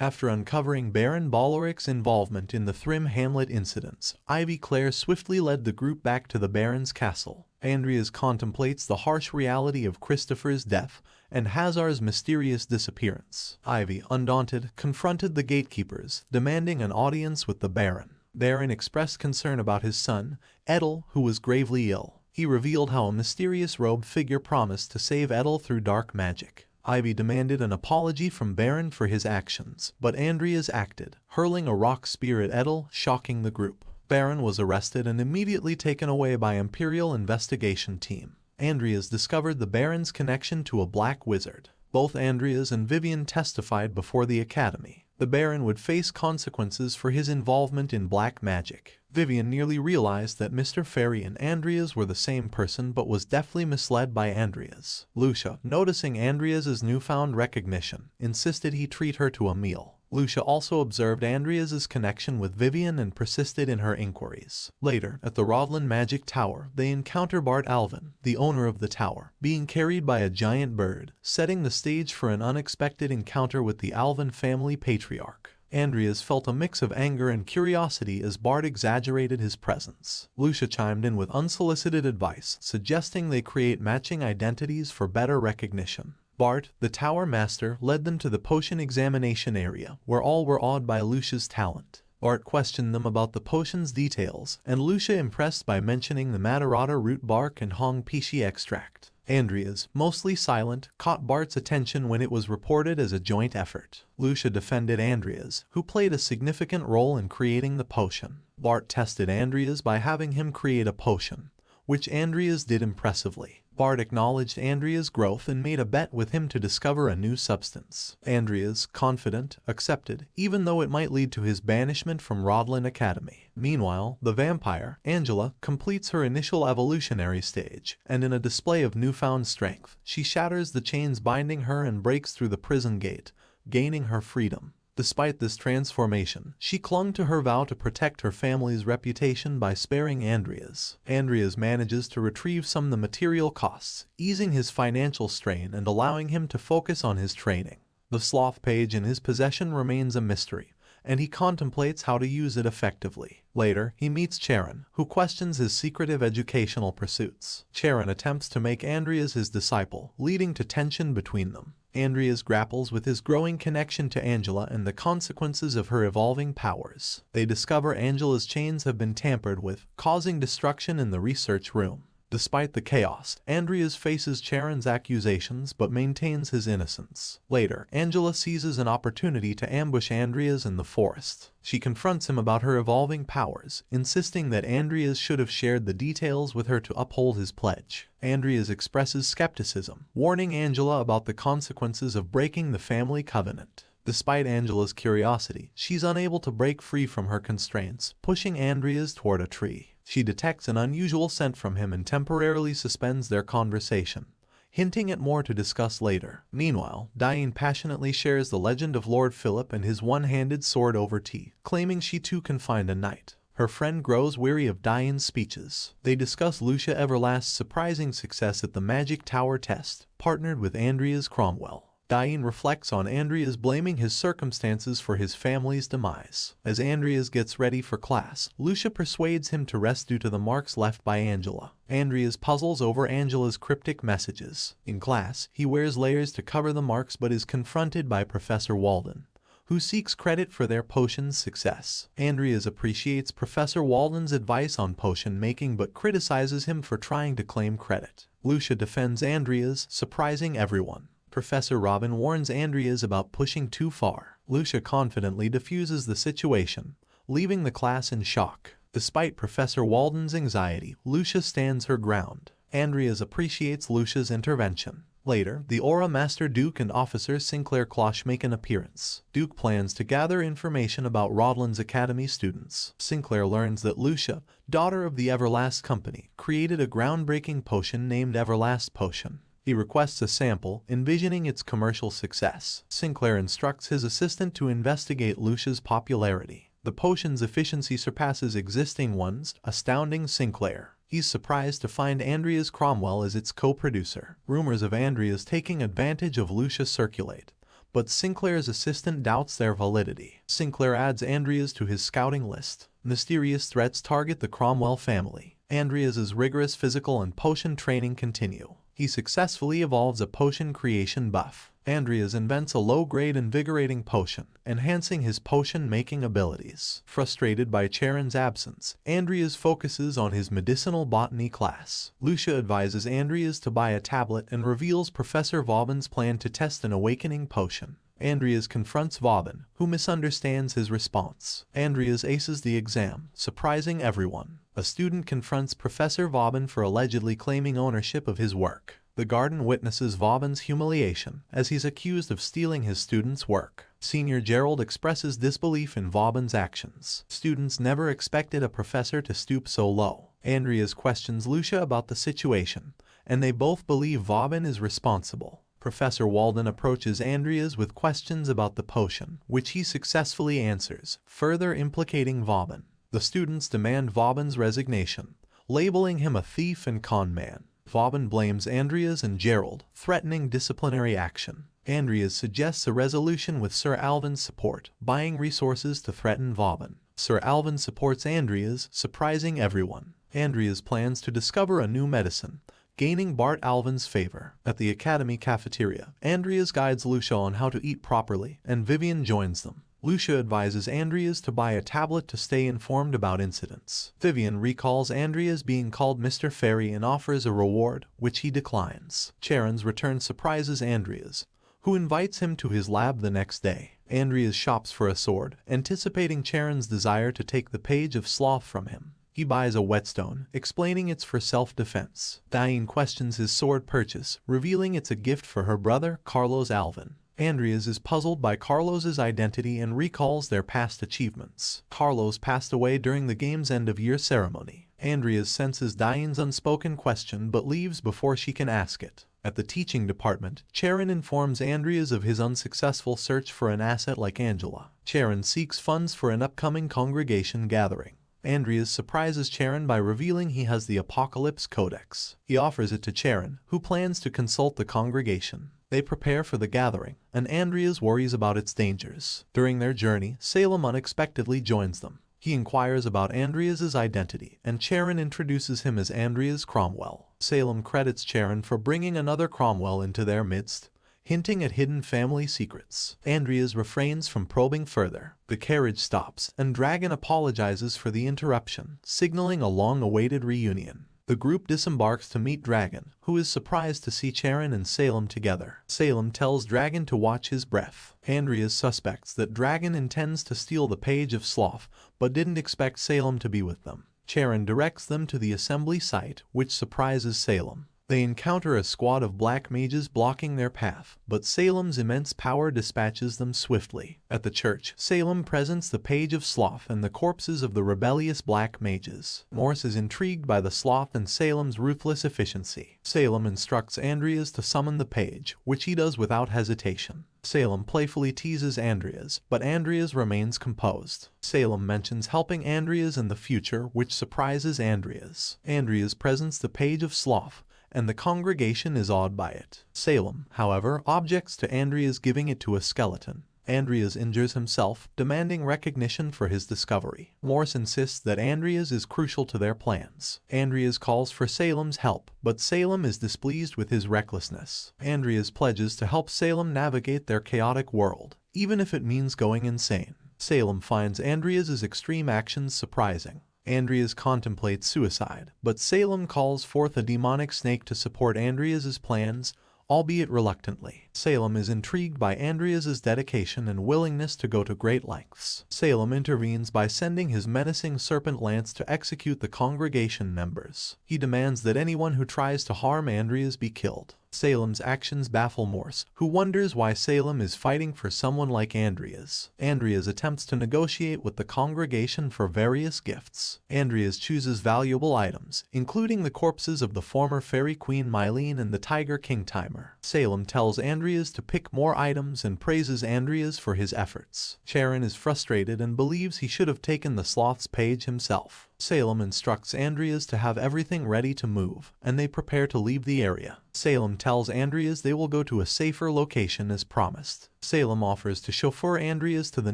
After uncovering Baron Baloric's involvement in the Thrim Hamlet incidents, Ivy Clare swiftly led the group back to the Baron's castle. Andreas contemplates the harsh reality of Christopher's death and Hazar's mysterious disappearance. Ivy, undaunted, confronted the gatekeepers, demanding an audience with the Baron. Baron expressed concern about his son, Edel, who was gravely ill. He revealed how a mysterious robed figure promised to save Edel through dark magic. Ivy demanded an apology from Baron for his actions, but Andreas acted, hurling a rock spear at Edel, shocking the group. Baron was arrested and immediately taken away by Imperial investigation team. Andreas discovered the Baron's connection to a black wizard. Both Andreas and Vivian testified before the Academy. The Baron would face consequences for his involvement in black magic. Vivian nearly realized that Mr. Fairy and Andreas were the same person but was deftly misled by Andreas. Lucia, noticing Andreas's newfound recognition, insisted he treat her to a meal. Lucia also observed Andreas's connection with Vivian and persisted in her inquiries. Later, at the Rodland Magic Tower, they encounter Bart Alvin, the owner of the tower, being carried by a giant bird, setting the stage for an unexpected encounter with the Alvin family patriarch. Andreas felt a mix of anger and curiosity as Bart exaggerated his presence. Lucia chimed in with unsolicited advice, suggesting they create matching identities for better recognition. Bart, the tower master, led them to the potion examination area, where all were awed by Lucia's talent. Bart questioned them about the potion's details, and Lucia impressed by mentioning the Matarata root bark and Hong Pishi extract. Andreas, mostly silent, caught Bart's attention when it was reported as a joint effort. Lucia defended Andreas, who played a significant role in creating the potion. Bart tested Andreas by having him create a potion, which Andreas did impressively. Bart acknowledged Andreas' growth and made a bet with him to discover a new substance. Andreas, confident, accepted, even though it might lead to his banishment from Rodland Academy. Meanwhile, the vampire, Angela, completes her initial evolutionary stage, and in a display of newfound strength, she shatters the chains binding her and breaks through the prison gate, gaining her freedom. Despite this transformation, she clung to her vow to protect her family's reputation by sparing Andreas. Andreas manages to retrieve some of the material costs, easing his financial strain and allowing him to focus on his training. The sloth page in his possession remains a mystery, and he contemplates how to use it effectively. Later, he meets Charon, who questions his secretive educational pursuits. Charon attempts to make Andreas his disciple, leading to tension between them. Andreas grapples with his growing connection to Angela and the consequences of her evolving powers. They discover Angela's chains have been tampered with, causing destruction in the research room. Despite the chaos, Andreas faces Charon's accusations but maintains his innocence. Later, Angela seizes an opportunity to ambush Andreas in the forest. She confronts him about her evolving powers, insisting that Andreas should have shared the details with her to uphold his pledge. Andreas expresses skepticism, warning Angela about the consequences of breaking the family covenant. Despite Angela's curiosity, she's unable to break free from her constraints, pushing Andreas toward a tree. She detects an unusual scent from him and temporarily suspends their conversation, hinting at more to discuss later. Meanwhile, Diane passionately shares the legend of Lord Philip and his one-handed sword over tea, claiming she too can find a knight. Her friend grows weary of Diane's speeches. They discuss Lucia Everlast's surprising success at the Magic Tower test, partnered with Andreas Cromwell. Diane reflects on Andreas blaming his circumstances for his family's demise. As Andreas gets ready for class, Lucia persuades him to rest due to the marks left by Angela. Andreas puzzles over Angela's cryptic messages. In class, he wears layers to cover the marks but is confronted by Professor Walden, who seeks credit for their potion's success. Andreas appreciates Professor Walden's advice on potion making but criticizes him for trying to claim credit. Lucia defends Andreas, surprising everyone. Professor Robin warns Andreas about pushing too far. Lucia confidently diffuses the situation, leaving the class in shock. Despite Professor Walden's anxiety, Lucia stands her ground. Andreas appreciates Lucia's intervention. Later, the Aura Master Duke and Officer Sinclair Cloche make an appearance. Duke plans to gather information about Rodland's Academy students. Sinclair learns that Lucia, daughter of the Everlast Company, created a groundbreaking potion named Everlast Potion. He requests a sample, envisioning its commercial success. Sinclair instructs his assistant to investigate Lucia's popularity. The potion's efficiency surpasses existing ones, astounding Sinclair. He's surprised to find Andreas Cromwell as its co-producer. Rumors of Andreas taking advantage of Lucia circulate, but Sinclair's assistant doubts their validity. Sinclair adds Andreas to his scouting list. Mysterious threats target the Cromwell family. Andreas's rigorous physical and potion training continue. He successfully evolves a potion creation buff. Andreas invents a low-grade invigorating potion, enhancing his potion-making abilities. Frustrated by Charon's absence, Andreas focuses on his medicinal botany class. Lucia advises Andreas to buy a tablet and reveals Professor Vauban's plan to test an awakening potion. Andreas confronts Vauban, who misunderstands his response. Andreas aces the exam, surprising everyone. A student confronts Professor Vauban for allegedly claiming ownership of his work. The garden witnesses Vauban's humiliation, as he's accused of stealing his student's work. Senior Gerald expresses disbelief in Vauban's actions. Students never expected a professor to stoop so low. Andreas questions Lucia about the situation, and they both believe Vauban is responsible. Professor Walden approaches Andreas with questions about the potion, which he successfully answers, further implicating Vauban. The students demand Vauban's resignation, labeling him a thief and con man. Vauban blames Andreas and Gerald, threatening disciplinary action. Andreas suggests a resolution with Sir Alvin's support, buying resources to threaten Vauban. Sir Alvin supports Andreas, surprising everyone. Andreas plans to discover a new medicine, gaining Bart Alvin's favor. At the Academy cafeteria, Andreas guides Lucia on how to eat properly, and Vivian joins them. Lucia advises Andreas to buy a tablet to stay informed about incidents. Vivian recalls Andreas being called Mr. Fairy and offers a reward, which he declines. Charon's return surprises Andreas, who invites him to his lab the next day. Andreas shops for a sword, anticipating Charon's desire to take the Page of Sloth from him. He buys a whetstone, explaining it's for self-defense. Diane questions his sword purchase, revealing it's a gift for her brother, Carlos Alvin. Andreas is puzzled by Carlos's identity and recalls their past achievements. Carlos passed away during the game's end-of-year ceremony. Andreas senses Diane's unspoken question but leaves before she can ask it. At the teaching department, Charon informs Andreas of his unsuccessful search for an asset like Angela. Charon seeks funds for an upcoming congregation gathering. Andreas surprises Charon by revealing he has the Apocalypse Codex. He offers it to Charon, who plans to consult the congregation. They prepare for the gathering, and Andreas worries about its dangers. During their journey, Salem unexpectedly joins them. He inquires about Andreas's identity, and Charon introduces him as Andreas Cromwell. Salem credits Charon for bringing another Cromwell into their midst, hinting at hidden family secrets. Andreas refrains from probing further. The carriage stops, and Dragon apologizes for the interruption, signaling a long-awaited reunion. The group disembarks to meet Dragon, who is surprised to see Charon and Salem together. Salem tells Dragon to watch his breath. Andreas suspects that Dragon intends to steal the Page of Sloth, but didn't expect Salem to be with them. Charon directs them to the assembly site, which surprises Salem. They encounter a squad of black mages blocking their path, but Salem's immense power dispatches them swiftly. At the church, Salem presents the Page of Sloth and the corpses of the rebellious black mages. Morse is intrigued by the sloth and Salem's ruthless efficiency. Salem instructs Andreas to summon the page, which he does without hesitation. Salem playfully teases Andreas, but Andreas remains composed. Salem mentions helping Andreas in the future, which surprises Andreas. Andreas presents the Page of Sloth, and the congregation is awed by it. Salem, however, objects to Andreas giving it to a skeleton. Andreas injures himself, demanding recognition for his discovery. Morse insists that Andreas is crucial to their plans. Andreas calls for Salem's help, but Salem is displeased with his recklessness. Andreas pledges to help Salem navigate their chaotic world, even if it means going insane. Salem finds Andreas's extreme actions surprising. Andreas contemplates suicide, but Salem calls forth a demonic snake to support Andreas's plans, albeit reluctantly. Salem is intrigued by Andreas's dedication and willingness to go to great lengths. Salem intervenes by sending his menacing serpent lance to execute the congregation members. He demands that anyone who tries to harm Andreas be killed. Salem's actions baffle Morse, who wonders why Salem is fighting for someone like Andreas. Andreas attempts to negotiate with the congregation for various gifts. Andreas chooses valuable items, including the corpses of the former Fairy Queen Mylene and the Tiger King Timer. Salem tells Andreas to pick more items and praises Andreas for his efforts. Charon is frustrated and believes he should have taken the sloth's page himself. Salem instructs Andreas to have everything ready to move, and they prepare to leave the area. Salem tells Andreas they will go to a safer location as promised. Salem offers to chauffeur Andreas to the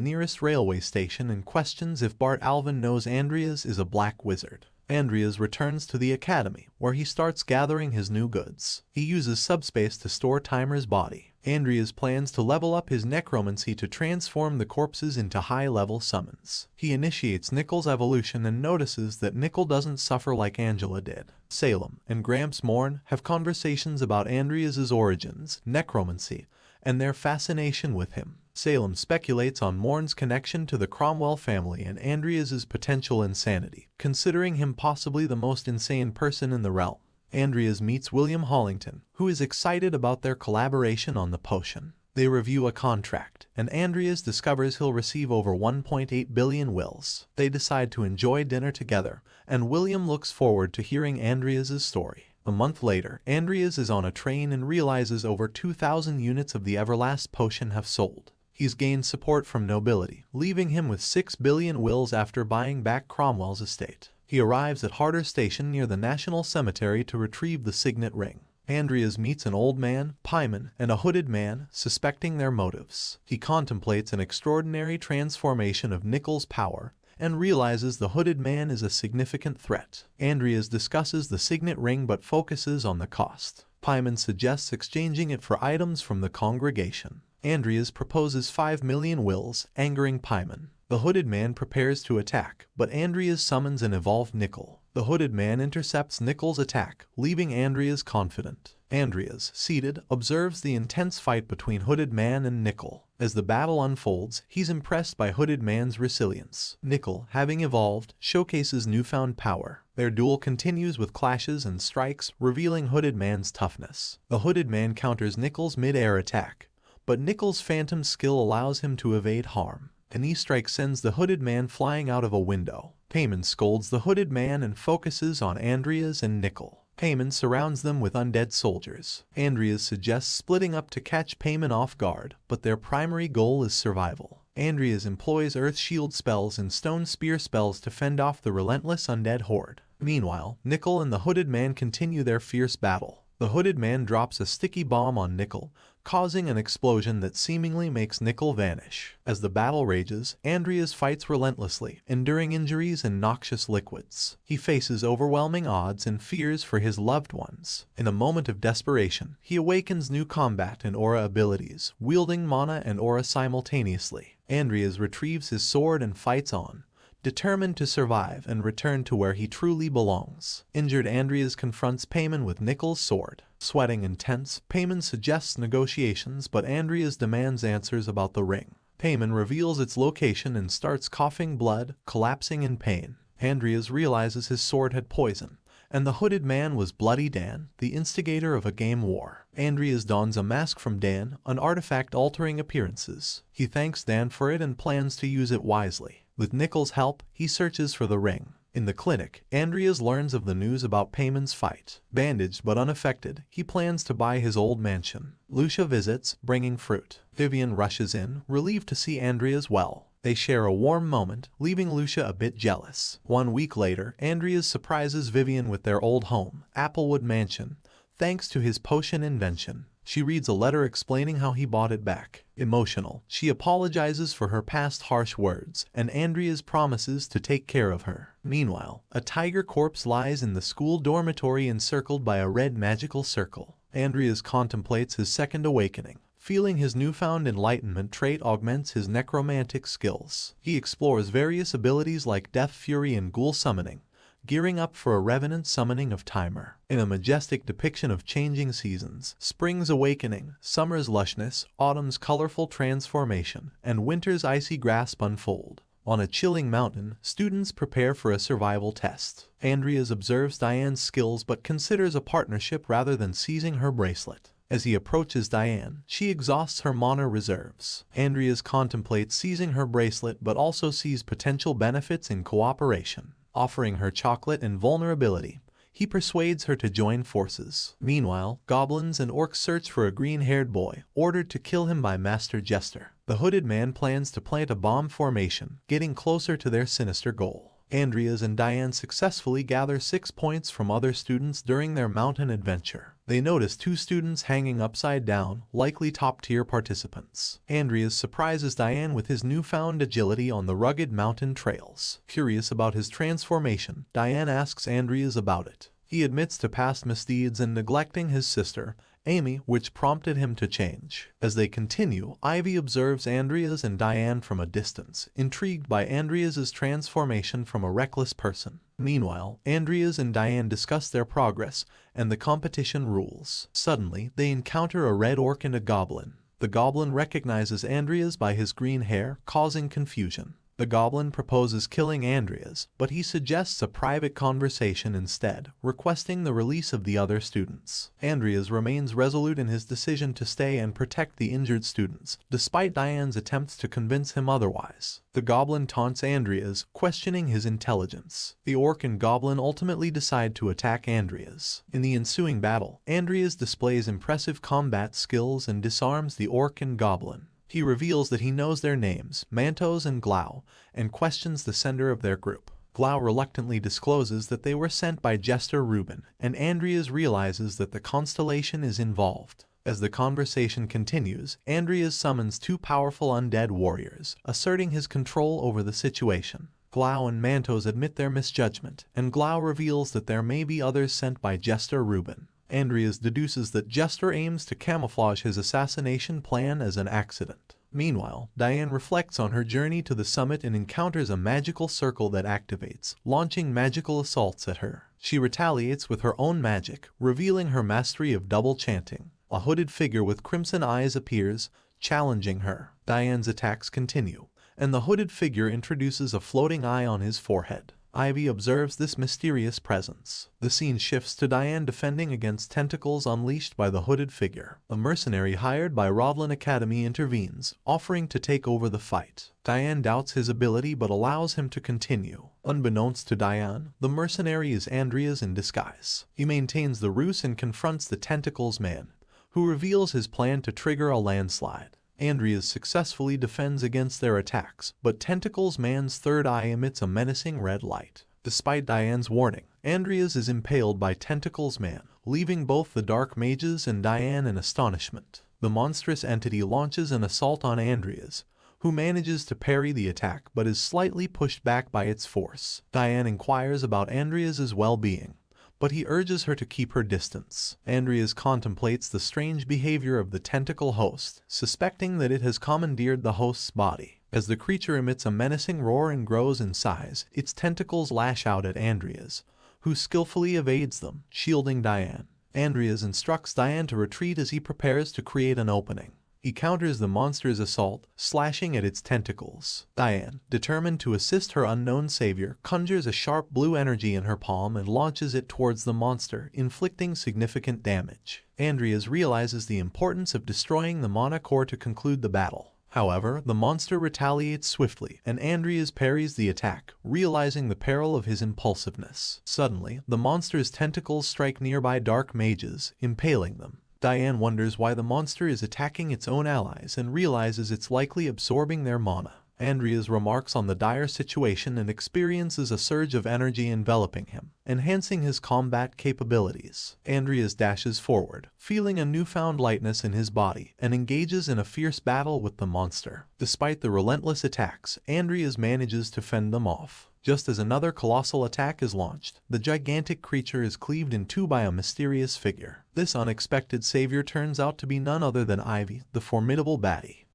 nearest railway station and questions if Bart Alvin knows Andreas is a black wizard. Andreas returns to the academy, where he starts gathering his new goods. He uses subspace to store Timer's body. Andreas plans to level up his necromancy to transform the corpses into high-level summons. He initiates Nickel's evolution and notices that Nickel doesn't suffer like Angela did. Salem and Gramps Morn have conversations about Andreas's origins, necromancy, and their fascination with him. Salem speculates on Morn's connection to the Cromwell family and Andreas's potential insanity, considering him possibly the most insane person in the realm. Andreas meets William Hollington, who is excited about their collaboration on the potion. They review a contract, and Andreas discovers he'll receive over 1.8 billion wills. They decide to enjoy dinner together, and William looks forward to hearing Andreas's story. A month later, Andreas is on a train and realizes over 2,000 units of the Everlast potion have sold. He's gained support from nobility, leaving him with 6 billion wills after buying back Cromwell's estate. He arrives at Harder Station near the National Cemetery to retrieve the signet ring. Andreas meets an old man, Paimon, and a hooded man, suspecting their motives. He contemplates an extraordinary transformation of Nickel's power and realizes the hooded man is a significant threat. Andreas discusses the signet ring but focuses on the cost. Paimon suggests exchanging it for items from the congregation. Andreas proposes 5 million wills, angering Paimon. The hooded man prepares to attack, but Andreas summons an evolved Nickel. The hooded man intercepts Nickel's attack, leaving Andreas confident. Andreas, seated, observes the intense fight between Hooded Man and Nickel. As the battle unfolds, he's impressed by Hooded Man's resilience. Nickel, having evolved, showcases newfound power. Their duel continues with clashes and strikes, revealing Hooded Man's toughness. The Hooded Man counters Nickel's mid-air attack, but Nickel's phantom skill allows him to evade harm. An E-strike sends the Hooded Man flying out of a window. Paimon scolds the Hooded Man and focuses on Andreas and Nickel. Paimon surrounds them with undead soldiers. Andreas suggests splitting up to catch Paimon off guard, but their primary goal is survival. Andreas employs Earth Shield spells and Stone Spear spells to fend off the relentless undead horde. Meanwhile, Nickel and the Hooded Man continue their fierce battle. The Hooded Man drops a sticky bomb on Nickel, causing an explosion that seemingly makes Nickel vanish. As the battle rages, Andreas fights relentlessly, enduring injuries and noxious liquids. He faces overwhelming odds and fears for his loved ones. In a moment of desperation, he awakens new combat and aura abilities, wielding mana and aura simultaneously. Andreas retrieves his sword and fights on, determined to survive and return to where he truly belongs. Injured Andreas confronts Paimon with Nickel's sword. Sweating and tense, Paimon suggests negotiations, but Andreas demands answers about the ring. Paimon reveals its location and starts coughing blood, collapsing in pain. Andreas realizes his sword had poison, and the Hooded Man was Bloody Dan, the instigator of a game war. Andreas dons a mask from Dan, an artifact altering appearances. He thanks Dan for it and plans to use it wisely. With Nickel's help, he searches for the ring. In the clinic, Andreas learns of the news about Paimon's fight. Bandaged but unaffected, he plans to buy his old mansion. Lucia visits, bringing fruit. Vivian rushes in, relieved to see Andreas well. They share a warm moment, leaving Lucia a bit jealous. 1 week later, Andreas surprises Vivian with their old home, Applewood Mansion, thanks to his potion invention. She reads a letter explaining how he bought it back. Emotional, she apologizes for her past harsh words, and Andreas promises to take care of her. Meanwhile, a tiger corpse lies in the school dormitory encircled by a red magical circle. Andreas contemplates his second awakening, feeling his newfound enlightenment trait augments his necromantic skills. He explores various abilities like Death Fury and Ghoul Summoning, gearing up for a revenant summoning of Timer. In a majestic depiction of changing seasons, spring's awakening, summer's lushness, autumn's colorful transformation, and winter's icy grasp unfold. On a chilling mountain, students prepare for a survival test. Andreas observes Diane's skills but considers a partnership rather than seizing her bracelet. As he approaches Diane, she exhausts her mana reserves. Andreas contemplates seizing her bracelet but also sees potential benefits in cooperation. Offering her chocolate and vulnerability, he persuades her to join forces. Meanwhile, goblins and orcs search for a green-haired boy, ordered to kill him by Master Jester. The Hooded Man plans to plant a bomb formation, getting closer to their sinister goal. Andreas and Diane successfully gather 6 points from other students during their mountain adventure. They notice 2 students hanging upside down, likely top-tier participants. Andreas surprises Diane with his newfound agility on the rugged mountain trails. Curious about his transformation, Diane asks Andreas about it. He admits to past misdeeds and neglecting his sister, Amy, which prompted him to change. As they continue, Ivy observes Andreas and Diane from a distance, intrigued by Andreas's transformation from a reckless person. Meanwhile, Andreas and Diane discuss their progress and the competition rules. Suddenly, they encounter a red orc and a goblin. The goblin recognizes Andreas by his green hair, causing confusion. The goblin proposes killing Andreas, but he suggests a private conversation instead, requesting the release of the other students. Andreas remains resolute in his decision to stay and protect the injured students, despite Diane's attempts to convince him otherwise. The goblin taunts Andreas, questioning his intelligence. The orc and goblin ultimately decide to attack Andreas. In the ensuing battle, Andreas displays impressive combat skills and disarms the orc and goblin. He reveals that he knows their names, Mantos and Glau, and questions the sender of their group. Glau reluctantly discloses that they were sent by Jester Reuben, and Andreas realizes that the constellation is involved. As the conversation continues, Andreas summons 2 powerful undead warriors, asserting his control over the situation. Glau and Mantos admit their misjudgment, and Glau reveals that there may be others sent by Jester Reuben. Andreas deduces that Jester aims to camouflage his assassination plan as an accident. Meanwhile, Diane reflects on her journey to the summit and encounters a magical circle that activates, launching magical assaults at her. She retaliates with her own magic, revealing her mastery of double chanting. A hooded figure with crimson eyes appears, challenging her. Diane's attacks continue, and the hooded figure introduces a floating eye on his forehead. Ivy observes this mysterious presence. The scene shifts to Diane defending against tentacles unleashed by the hooded figure. A mercenary hired by Rovlin Academy intervenes, offering to take over the fight. Diane doubts his ability but allows him to continue. Unbeknownst to Diane, the mercenary is Andreas in disguise. He maintains the ruse and confronts the Tentacles man, who reveals his plan to trigger a landslide. Andreas successfully defends against their attacks, but Tentacles Man's third eye emits a menacing red light. Despite Diane's warning, Andreas is impaled by Tentacles Man, leaving both the Dark Mages and Diane in astonishment. The monstrous entity launches an assault on Andreas, who manages to parry the attack but is slightly pushed back by its force. Diane inquires about Andreas's well-being, but he urges her to keep her distance. Andreas contemplates the strange behavior of the tentacle host, suspecting that it has commandeered the host's body. As the creature emits a menacing roar and grows in size, its tentacles lash out at Andreas, who skillfully evades them, shielding Diane. Andreas instructs Diane to retreat as he prepares to create an opening. He counters the monster's assault, slashing at its tentacles. Diane, determined to assist her unknown savior, conjures a sharp blue energy in her palm and launches it towards the monster, inflicting significant damage. Andreas realizes the importance of destroying the mana core to conclude the battle. However, the monster retaliates swiftly, and Andreas parries the attack, realizing the peril of his impulsiveness. Suddenly, the monster's tentacles strike nearby dark mages, impaling them. Diane wonders why the monster is attacking its own allies and realizes it's likely absorbing their mana. Andreas remarks on the dire situation and experiences a surge of energy enveloping him, enhancing his combat capabilities. Andreas dashes forward, feeling a newfound lightness in his body, and engages in a fierce battle with the monster. Despite the relentless attacks, Andreas manages to fend them off. Just as another colossal attack is launched, the gigantic creature is cleaved in two by a mysterious figure. This unexpected savior turns out to be none other than Ivy, the formidable baddie.